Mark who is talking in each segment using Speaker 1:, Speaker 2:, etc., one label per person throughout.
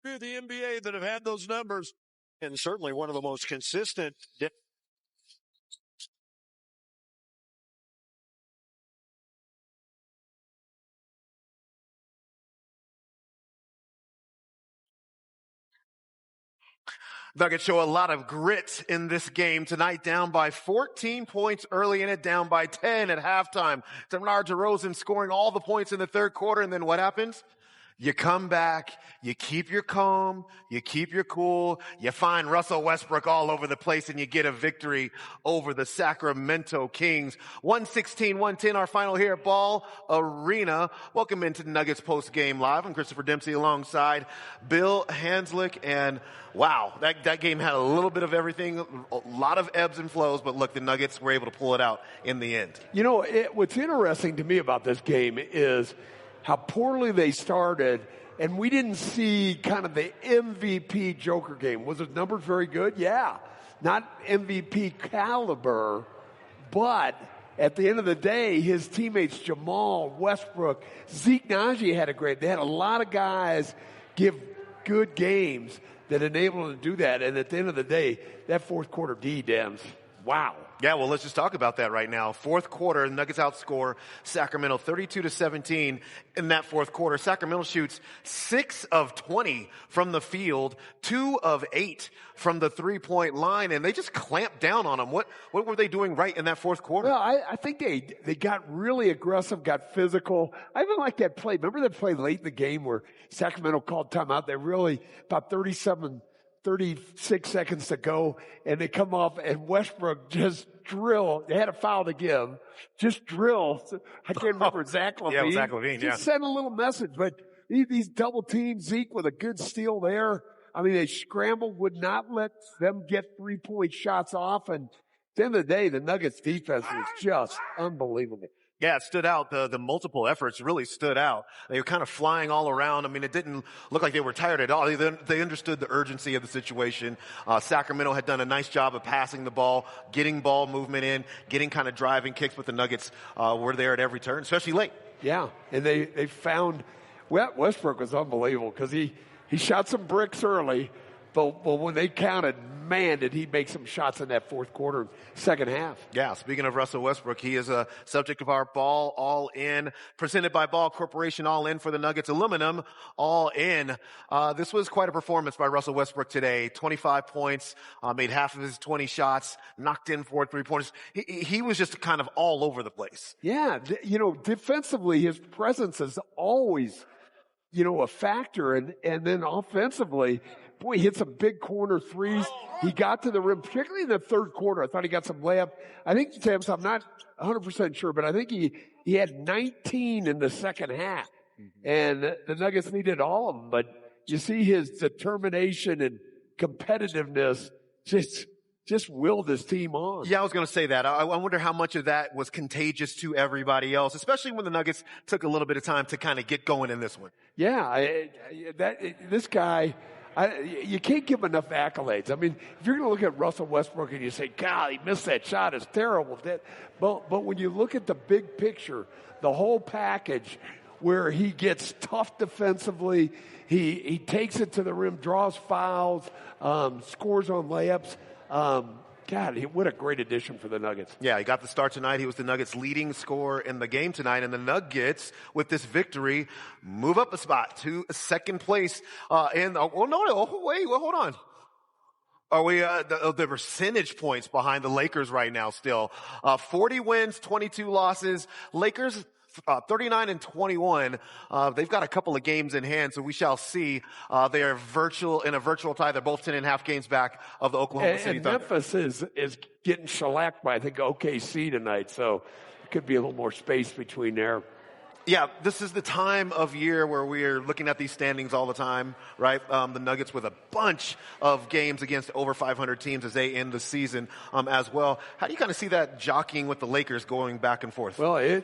Speaker 1: the NBA that have had those numbers, and certainly one of the most consistent.
Speaker 2: Nuggets show a lot of grit in this game tonight, down by 14 points early in it, down by 10 at halftime. DeMar DeRozan scoring all the points in the third quarter, and then what happens? You come back, you keep your calm, you keep your cool, you find Russell Westbrook all over the place, and you get a victory over the Sacramento Kings. 116-110, our final here at Ball Arena. Welcome into Nuggets Post Game Live. I'm Christopher Dempsey alongside Bill Hanslick, and wow, that game had a little bit of everything, a lot of ebbs and flows, but look, the Nuggets were able to pull it out in the end.
Speaker 3: You know, what's interesting to me about this game is how poorly they started, and we didn't see kind of the MVP Joker game. Was his numbers very good? Yeah. Not MVP caliber, but at the end of the day, his teammates Jamal, Westbrook, Zeke Naji had they had a lot of guys give good games that enabled them to do that, and at the end of the day, that fourth quarter D-Dems, wow.
Speaker 2: Yeah, well, let's just talk about that right now. Fourth quarter, Nuggets outscore Sacramento 32-17 in that fourth quarter. Sacramento shoots 6 of 20 from the field, 2 of 8 from the three-point line, and they just clamped down on them. What were they doing right in that fourth quarter?
Speaker 3: Well, I think they got really aggressive, got physical. I even like that play. Remember that play late in the game where Sacramento called timeout? They really, about 36 seconds to go, and they come off, and Westbrook just drill. They had a foul to give. Just drill. I can't remember Zach LaVine.
Speaker 2: Yeah, Zach LaVine, yeah.
Speaker 3: Just send a little message. But these double teams, Zeke with a good steal there. I mean, they scrambled, would not let them get 3-point shots off. And at the end of the day, the Nuggets defense was just unbelievable.
Speaker 2: Yeah, it stood out. The multiple efforts really stood out. They were kind of flying all around. I mean, it didn't look like they were tired at all. They understood the urgency of the situation. Sacramento had done a nice job of passing the ball, getting ball movement in, getting kind of driving kicks, but the Nuggets were there at every turn, especially late.
Speaker 3: Yeah, and they found Westbrook was unbelievable because he shot some bricks early, but when they counted, man, did he make some shots in that fourth quarter, second half.
Speaker 2: Yeah, speaking of Russell Westbrook, he is a subject of our Ball All In, presented by Ball Corporation, All In for the Nuggets Aluminum, All In. This was quite a performance by Russell Westbrook today. 25 points, made half of his 20 shots, knocked in 4 3-pointers. He was just kind of all over the place.
Speaker 3: Yeah, defensively, his presence is always, a factor, and then offensively, boy, he hit some big corner threes. He got to the rim, particularly in the third quarter. I thought he got some layup. I think, James, I'm not 100% sure, but I think he had 19 in the second half. And the Nuggets needed all of them. But you see his determination and competitiveness just willed his team on.
Speaker 2: Yeah, I was going to say that. I wonder how much of that was contagious to everybody else, especially when the Nuggets took a little bit of time to kind of get going in this one.
Speaker 3: Yeah, this guy, you can't give him enough accolades. I mean, if you're going to look at Russell Westbrook and you say, God, he missed that shot, it's terrible. But when you look at the big picture, the whole package, where he gets tough defensively, he takes it to the rim, draws fouls, scores on layups. God, what a great addition for the Nuggets.
Speaker 2: Yeah, he got the start tonight. He was the Nuggets' leading scorer in the game tonight. And the Nuggets, with this victory, move up a spot to second place. Hold on. Are we the percentage points behind the Lakers right now still? 40 wins, 22 losses. Lakers 39-21. They've got a couple of games in hand, so we shall see. They are in a virtual tie. They're both 10.5 games back of the Oklahoma City Thunder.
Speaker 3: Memphis is getting shellacked by, I think, OKC tonight, so it could be a little more space between there.
Speaker 2: Yeah, this is the time of year where we are looking at these standings all the time, right? The Nuggets with a bunch of games against over 500 teams as they end the season as well. How do you kind of see that jockeying with the Lakers going back and forth?
Speaker 3: Well, I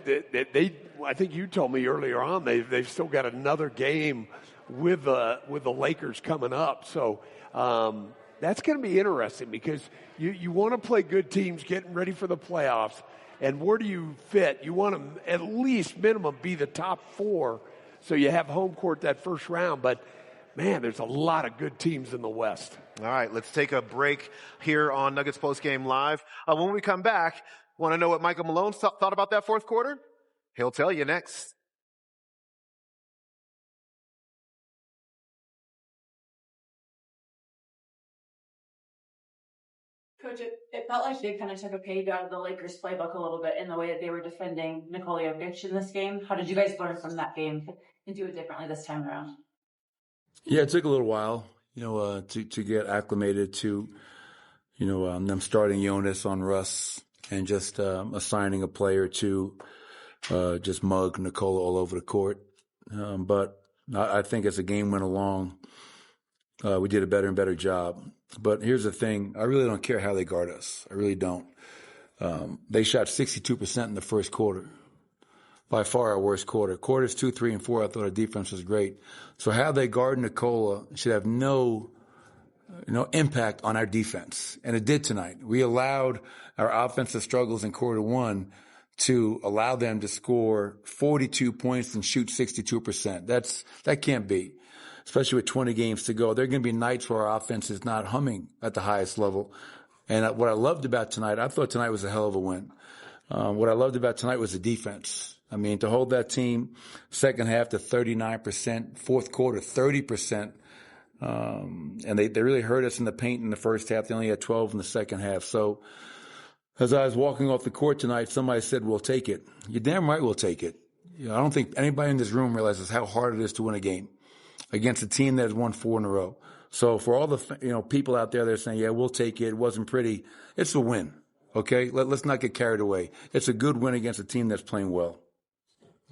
Speaker 3: think you told me earlier on they've still got another game with the Lakers coming up. So that's going to be interesting because you want to play good teams getting ready for the playoffs. And where do you fit? You want to at least minimum be the top 4 so you have home court that first round. But man, there's a lot of good teams in the West.
Speaker 2: All right, let's take a break here on Nuggets Post Game Live. When we come back, want to know what Michael Malone thought about that fourth quarter? He'll tell you next.
Speaker 4: Coach, it felt like they kind of took a page out of the Lakers playbook a little bit in the way that they were defending Nikola Jokic in this game. How did you guys learn from that game and do it differently this time around?
Speaker 5: Yeah, it took a little while, to get acclimated to, them starting Jonas on Russ and just assigning a player to just mug Nikola all over the court. But I think as the game went along, we did a better and better job. But here's the thing. I really don't care how they guard us. I really don't. They shot 62% in the first quarter. By far our worst quarter. Quarters 2, 3, and 4, I thought our defense was great. So how they guard Nikola should have no impact on our defense. And it did tonight. We allowed our offensive struggles in quarter 1 to allow them to score 42 points and shoot 62%. That can't be, especially with 20 games to go. There are going to be nights where our offense is not humming at the highest level. And what I loved about tonight, I thought tonight was a hell of a win. What I loved about tonight was the defense. I mean, to hold that team second half to 39%, fourth quarter 30%, and they really hurt us in the paint in the first half. They only had 12 in the second half. So as I was walking off the court tonight, somebody said, "We'll take it." You're damn right we'll take it. I don't think anybody in this room realizes how hard it is to win a game against a team that has won 4 in a row. So for all the people out there that are saying, "Yeah, we'll take it. It wasn't pretty," it's a win. Okay, let's not get carried away. It's a good win against a team that's playing well.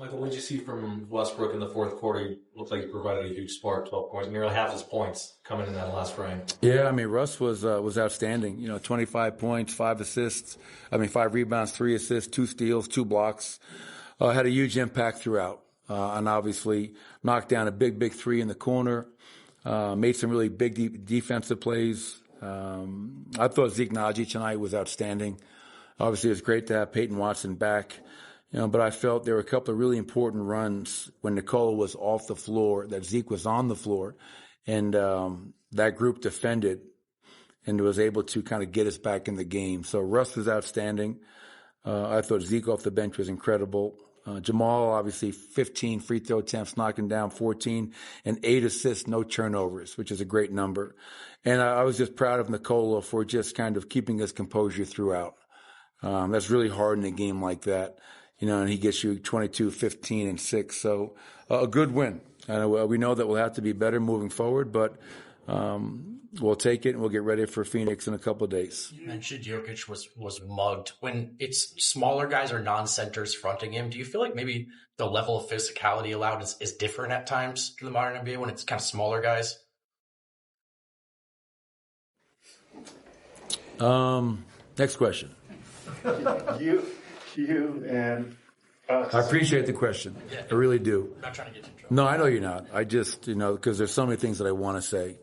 Speaker 6: Michael, what did you see from Westbrook in the fourth quarter? He looked like he provided a huge spark, 12 points, nearly half his points coming in that last frame.
Speaker 5: Yeah, I mean, Russ was outstanding. 25 points, 5 rebounds, 3 assists, 2 steals, 2 blocks. Had a huge impact throughout. And obviously knocked down a big 3 in the corner. Made some really big defensive plays. I thought Zeke Naji tonight was outstanding. Obviously, it was great to have Peyton Watson back. But I felt there were a couple of really important runs when Nikola was off the floor, that Zeke was on the floor, and that group defended and was able to kind of get us back in the game. So Russ was outstanding. I thought Zeke off the bench was incredible. Jamal, obviously, 15 free throw attempts, knocking down 14, and 8 assists, no turnovers, which is a great number. And I was just proud of Nikola for just kind of keeping his composure throughout. That's really hard in a game like that. And he gets you 22, 15, and 6. So a good win. We know that we'll have to be better moving forward, but we'll take it and we'll get ready for Phoenix in a couple of days.
Speaker 7: You mentioned Jokic was mugged. When it's smaller guys or non-centers fronting him, do you feel like maybe the level of physicality allowed is different at times in the modern NBA when it's kind of smaller guys?
Speaker 5: Next question.
Speaker 8: You and us.
Speaker 5: I appreciate the question. Yeah. I really do.
Speaker 7: I'm not trying to get you in trouble.
Speaker 5: No, I know you're not. I just, because there's so many things that I want to say.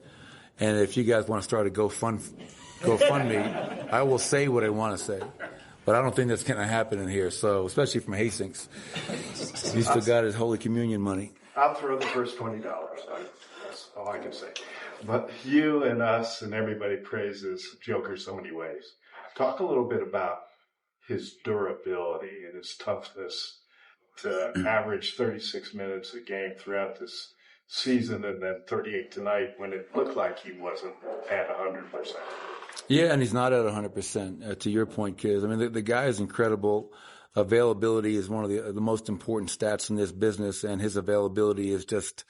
Speaker 5: And if you guys want to start a GoFundMe, I will say what I want to say. But I don't think that's going to happen in here. So, especially from Hastings. He still got his Holy Communion money.
Speaker 8: I'll throw the first $20. That's all I can say. But you and us and everybody praises Joker so many ways. Talk a little bit about his durability and his toughness to average 36 minutes a game throughout this season and then 38 tonight when it looked like he wasn't at 100%.
Speaker 5: Yeah, and he's not at 100%, to your point, kids. I mean, the guy is incredible. Availability is one of the most important stats in this business, and his availability is just,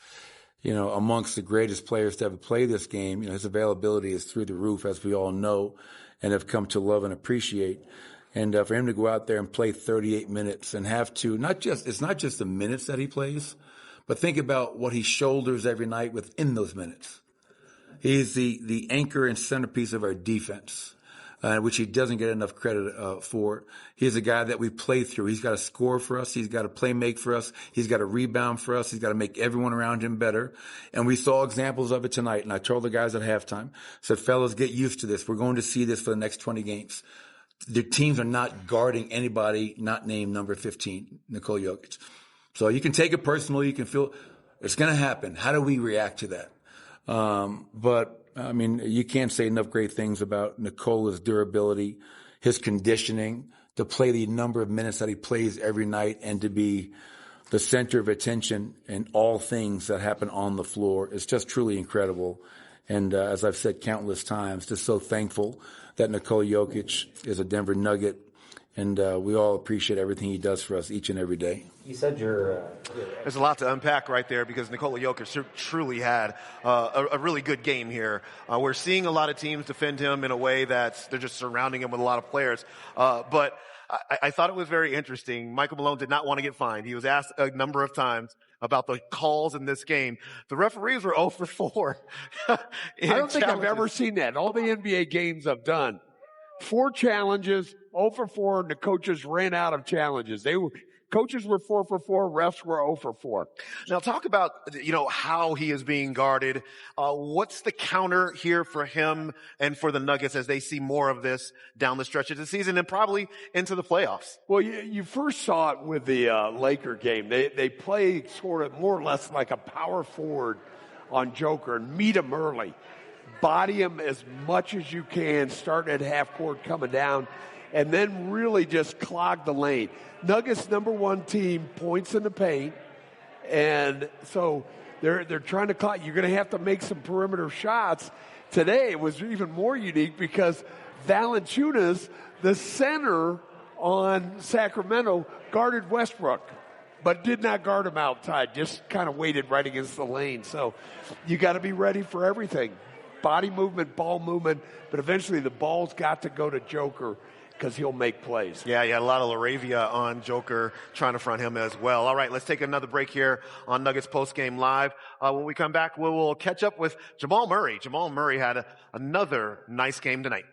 Speaker 5: amongst the greatest players to ever play this game. His availability is through the roof, as we all know, and have come to love and appreciate. And for him to go out there and play 38 minutes and have to, it's not just the minutes that he plays, but think about what he shoulders every night within those minutes. He's the anchor and centerpiece of our defense, which he doesn't get enough credit for. He's a guy that we play through. He's got to score for us. He's got to play make for us. He's got to rebound for us. He's got to make everyone around him better. And we saw examples of it tonight. And I told the guys at halftime, said, fellas, get used to this. We're going to see this for the next 20 games. The teams are not guarding anybody not named number 15, Nikola Jokic. So you can take it personally. You can feel it's going to happen. How do we react to that? But I mean, you can't say enough great things about Nikola's durability, his conditioning, to play the number of minutes that he plays every night and to be the center of attention in all things that happen on the floor. It's just truly incredible. And as I've said countless times, just so thankful that Nikola Jokic is a Denver Nugget. And we all appreciate everything he does for us each and every day.
Speaker 9: You said
Speaker 2: There's a lot to unpack right there because Nikola Jokic truly had a really good game here. We're seeing a lot of teams defend him in a way that they're just surrounding him with a lot of players. But I thought it was very interesting. Michael Malone did not want to get fined. He was asked a number of times about the calls in this game. The referees were 0 for 4.
Speaker 3: I don't think I've ever seen that. All the NBA games I've done, 4 challenges, 0 for 4, and the coaches ran out of challenges. Coaches were 4 for 4, refs were 0 for 4.
Speaker 2: Now talk about, how he is being guarded. What's the counter here for him and for the Nuggets as they see more of this down the stretch of the season and probably into the playoffs?
Speaker 3: Well, you first saw it with the Laker game. They play sort of more or less like a power forward on Joker and meet him early. Body him as much as you can, starting at half court, coming down, and then really just clog the lane. Nuggets #1 team, points in the paint, and so they're trying to clog. You're going to have to make some perimeter shots. Today it was even more unique because Valanciunas, the center on Sacramento, guarded Westbrook, but did not guard him outside, just kind of waited right against the lane. So you got to be ready for everything. Body movement, ball movement, but eventually the ball's got to go to Joker because he'll make plays.
Speaker 2: Yeah, you had a lot of LaRavia on Joker trying to front him as well. All right, let's take another break here on Nuggets Postgame Live. When we come back, we will catch up with Jamal Murray. Jamal Murray had another nice game tonight.